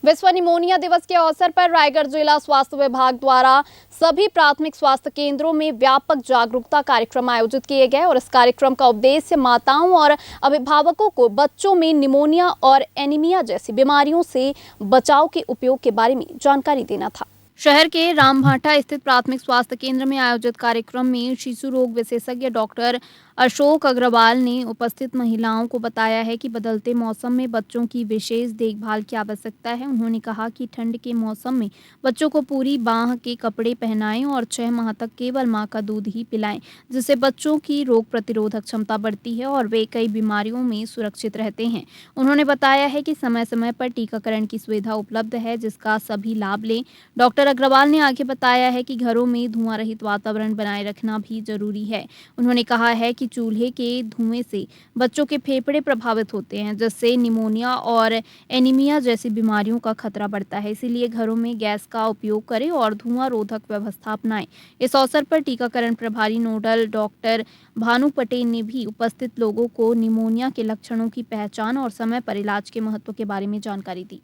विश्व निमोनिया दिवस के अवसर पर रायगढ़ जिला स्वास्थ्य विभाग द्वारा सभी प्राथमिक स्वास्थ्य केंद्रों में व्यापक जागरूकता कार्यक्रम आयोजित किए गए और इस कार्यक्रम का उद्देश्य माताओं और अभिभावकों को बच्चों में निमोनिया और एनीमिया जैसी बीमारियों से बचाव के उपयोग के बारे में जानकारी देना था। शहर के रामभाटा स्थित प्राथमिक स्वास्थ्य केंद्र में आयोजित कार्यक्रम में शिशु रोग विशेषज्ञ डॉक्टर अशोक अग्रवाल ने उपस्थित महिलाओं को बताया है कि बदलते मौसम में बच्चों की विशेष देखभाल की आवश्यकता है। उन्होंने कहा कि ठंड के मौसम में बच्चों को पूरी बांह के कपड़े पहनाएं और 6 माह तक केवल मां का दूध ही पिलाएं, जिससे बच्चों की रोग प्रतिरोधक क्षमता बढ़ती है और वे कई बीमारियों में सुरक्षित रहते हैं। उन्होंने बताया है कि समय समय पर टीकाकरण की सुविधा उपलब्ध है, जिसका सभी लाभ लें। डॉक्टर अग्रवाल ने आगे बताया है कि घरों में धुआं रहित वातावरण बनाए रखना भी जरूरी है। उन्होंने कहा है कि चूल्हे के धुएं से बच्चों के फेफड़े प्रभावित होते हैं, जिससे निमोनिया और एनीमिया जैसी बीमारियों का खतरा बढ़ता है। इसीलिए घरों में गैस का उपयोग करें और धुआं रोधक व्यवस्था अपनाएं। इस अवसर पर टीकाकरण प्रभारी नोडल डॉक्टर भानु पटेल ने भी उपस्थित लोगों को निमोनिया के लक्षणों की पहचान और समय पर इलाज के महत्व के बारे में जानकारी दी।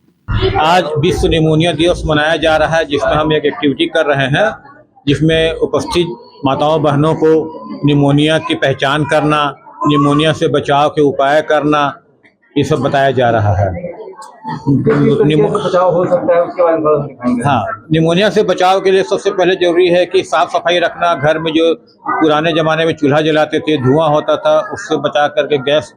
आज विश्व निमोनिया दिवस मनाया जा रहा है, जिसमें हम एक एक्टिविटी कर रहे हैं, जिसमें उपस्थित माताओं बहनों को निमोनिया की पहचान करना, निमोनिया से बचाव के उपाय करना, ये सब बताया जा रहा है। बचाव हो सकता है उसके बारे में दिखाएंगे। हाँ, निमोनिया से बचाव के लिए सबसे पहले जरूरी है कि साफ सफाई रखना। घर में जो पुराने ज़माने में चूल्हा जलाते थे, धुआं होता था, उससे बचा करके गैस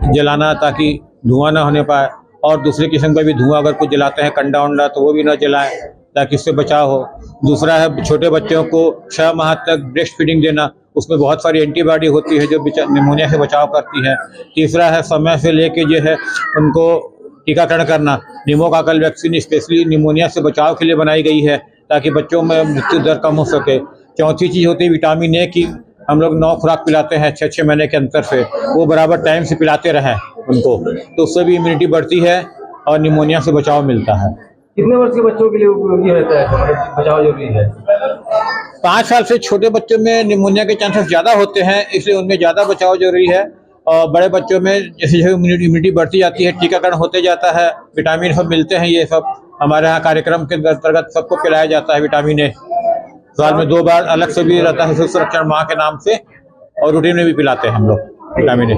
जलाना ताकि धुआं ना होने पाए। और दूसरे किस्म का भी धुआं अगर कुछ जलाते हैं, कंडा उंडा, तो वो भी ना जलाएं ताकि इससे बचाव हो। दूसरा है छोटे बच्चों को 6 माह तक ब्रेस्ट फीडिंग देना, उसमें बहुत सारी एंटीबॉडी होती है जो निमोनिया से बचाव करती है। तीसरा है समय से लेके जो है उनको टीकाकरण करना। निमोकाकल वैक्सीन स्पेशली निमोनिया से बचाव के लिए बनाई गई है ताकि बच्चों में मृत्यु दर कम हो सके। चौथी चीज़ होती है विटामिन ए की। हम लोग 9 खुराक पिलाते हैं 6-6 महीने के अंतर से, वो बराबर टाइम से पिलाते रहें उनको, तो उससे भी इम्यूनिटी बढ़ती है और निमोनिया से बचाव मिलता है। कितने वर्ष के बच्चों के लिए उपयोगी रहता है, बचाव जरूरी है? 5 साल से छोटे बच्चों में निमोनिया के चांसेस ज़्यादा होते हैं, इसलिए उनमें ज़्यादा बचाव जरूरी है। और बड़े बच्चों में जैसे जैसे इम्यूनिटी बढ़ती जाती है, टीकाकरण होते जाता है, विटामिन सब मिलते हैं। ये सब हमारे यहाँ कार्यक्रम के अंतर्गत सबको पिलाया जाता है विटामिन ए। साल में 2 बार अलग से भी रहता है, शिशु संरक्षण माह के नाम से, और रूटीन में भी पिलाते हैं हम लोग विटामिन ए।